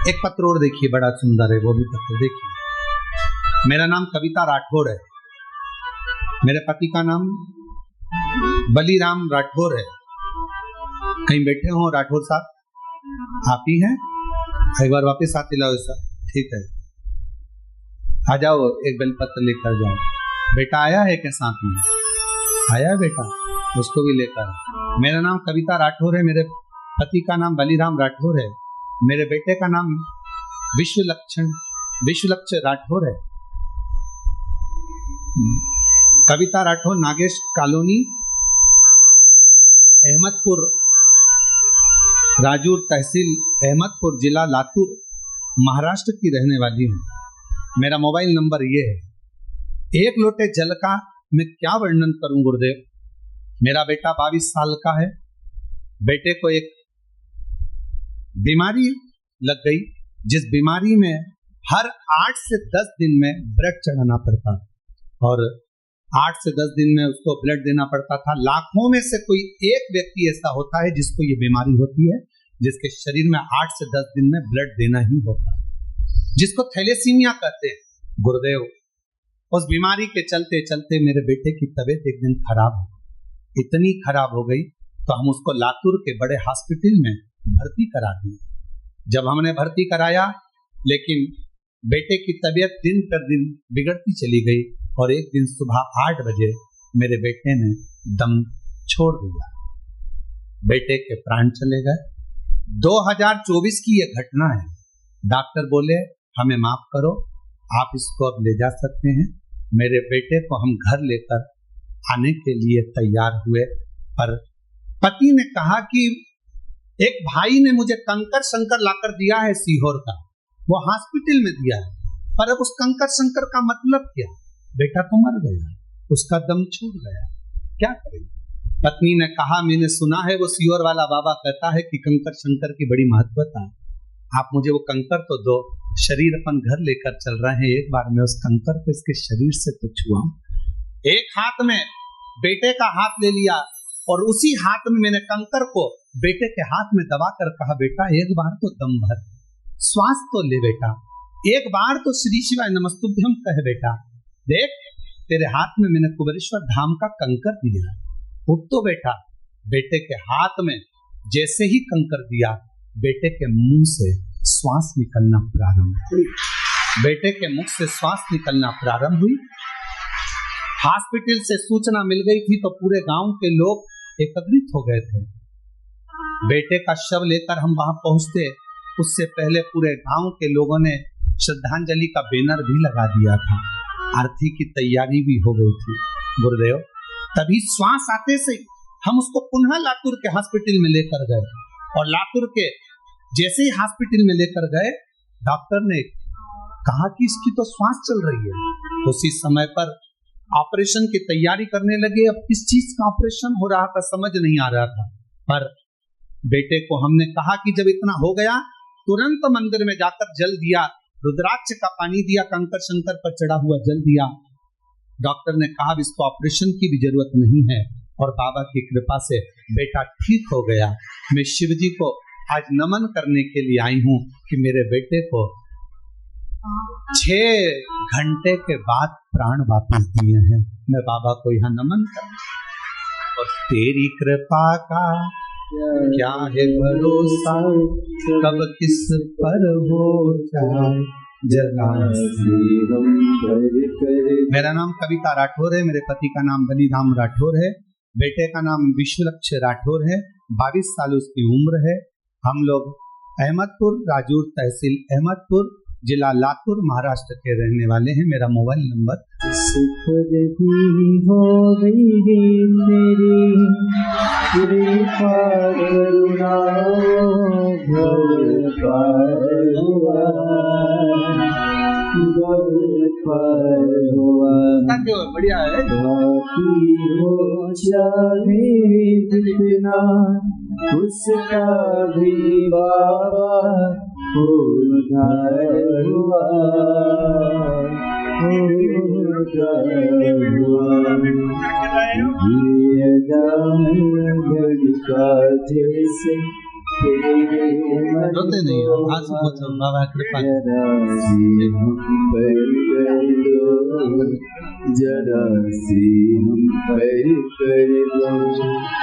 एक पत्र और देखिए, बड़ा सुंदर है वो भी पत्र देखिए। मेरा नाम कविता राठौर है, मेरे पति का नाम बलीराम राठौर है। कहीं बैठे हो राठौर साहब? आप ही हैं? एक बार वापस आते लाओ सर, ठीक है, आ जाओ, एक बेलपत्र लेकर जाओ। बेटा आया है क्या साथ में? आया है बेटा, उसको भी लेकर। मेरा नाम कविता राठौर है, मेरे पति का नाम बलीराम राठौर है, मेरे बेटे का नाम विश्वलक्ष्य राठौर है। कविता राठौर नागेश कॉलोनी, अहमदपुर, राजूर तहसील, अहमदपुर जिला लातूर, महाराष्ट्र की रहने वाली हूँ। मेरा मोबाइल नंबर ये है। एक लोटे जल का मैं क्या वर्णन करूं गुरुदेव। मेरा बेटा 22 साल का है। बेटे को एक बीमारी लग गई, जिस बीमारी में हर 8 से 10 दिन में ब्लड चढ़ाना पड़ता, और 8 से 10 दिन में उसको ब्लड देना पड़ता था। लाखों में से कोई एक व्यक्ति ऐसा होता है जिसको ये बीमारी होती है, जिसके शरीर में 8 से 10 दिन में ब्लड देना ही होता है, जिसको थैलेसीमिया कहते हैं। गुरुदेव, उस बीमारी के चलते चलते मेरे बेटे की तबीयत एक दिन खराब हो गई, इतनी खराब हो गई तो हम उसको लातूर के बड़े हॉस्पिटल में भर्ती करा दिए। जब हमने भर्ती कराया, लेकिन बेटे की तबीयत दिन पर दिन बिगड़ती चली गई, और एक दिन सुबह 8 बजे मेरे बेटे ने दम छोड़ दिया। बेटे के प्राण चले गए। 2024 की यह घटना है। डॉक्टर बोले हमें माफ करो, आप इसको अब ले जा सकते हैं। मेरे बेटे को हम घर लेकर आने के लिए तैयार हुए, पर पति ने कहा कि एक भाई ने मुझे कंकर शंकर लाकर दिया है सीहोर का, वो हॉस्पिटल में दिया है, पर अब उस कंकर शंकर का मतलब क्या? बेटा तो मर गया, उसका दम छूट गया, क्या करें? पत्नी ने कहा मैंने सुना है वो सीहोर वाला बाबा कहता है कि कंकर शंकर की बड़ी महत्वता है, आप मुझे वो कंकर तो दो, शरीर अपन घर लेकर चल रहे हैं, एक बार मैं उस कंकर को इसके शरीर से तो छुआऊं। एक हाथ में बेटे का हाथ ले लिया, और उसी हाथ में मैंने कंकर को बेटे के हाथ में दबाकर कहा बेटा एक बार तो दम भर, श्वास तो ले बेटा, एक बार तो श्री शिवाय नमस्तुभ्यम कहे बेटा, देख तेरे हाथ में मैंने कुबेरेश्वर धाम का कंकर दिया, उठ तो बेटा। बेटे के हाथ में जैसे ही कंकर दिया, बेटे के मुंह से श्वास निकलना प्रारंभ हुई। बेटे के मुख से श्वास निकलना प्रारंभ हुई। हॉस्पिटल से सूचना मिल गई थी तो पूरे गांव के लोग एकत्रित हो गए थे। बेटे का शव लेकर हम वहां पहुंचते, उससे पहले पूरे गांव के लोगों ने श्रद्धांजलि का बैनर भी लगा दिया था, आरती की तैयारी भी हो गई थी। गुरुदेव, तभी श्वास आते से हम उसको पुनः लातूर के हॉस्पिटल में लेकर गए, और लातूर के जैसे ही हॉस्पिटल में लेकर गए, डॉक्टर ने कहा कि इसकी तो श्वास चल रही है। उसी समय पर ऑपरेशन की तैयारी करने लगे। अब किस चीज का ऑपरेशन हो रहा था समझ नहीं आ रहा था, पर बेटे को हमने कहा कि जब इतना हो गया, तुरंत मंदिर में जाकर जल दिया, रुद्राक्ष का पानी दिया, कंकर शंकर पर चढ़ा हुआ जल दिया। डॉक्टर ने कहा इसको ऑपरेशन की भी जरूरत नहीं है, और बाबा की कृपा से बेटा ठीक हो गया। मैं शिव जी को आज नमन करने के लिए आई हूँ कि मेरे बेटे को 6 घंटे के बाद प्राण वापस दिए हैं। मैं बाबा को यहाँ नमन कर, और तेरी कृपा का क्या है भरोसा, कब किस पर हो जाए जगा। मेरा नाम कविता राठौर है, मेरे पति का नाम बलीराम राठौर है, बेटे का नाम विश्वलक्ष्य राठौर है, 22 साल उसकी उम्र है। हम लोग अहमदपुर, राजूर तहसील, अहमदपुर जिला लातूर, महाराष्ट्र के रहने वाले हैं। मेरा मोबाइल नंबर हो बढ़िया है। उसका भी बाबा जैसे रोते नहीं हो, आंसू पोंछो, बाबा कृपा जरा सी हम पर कर दो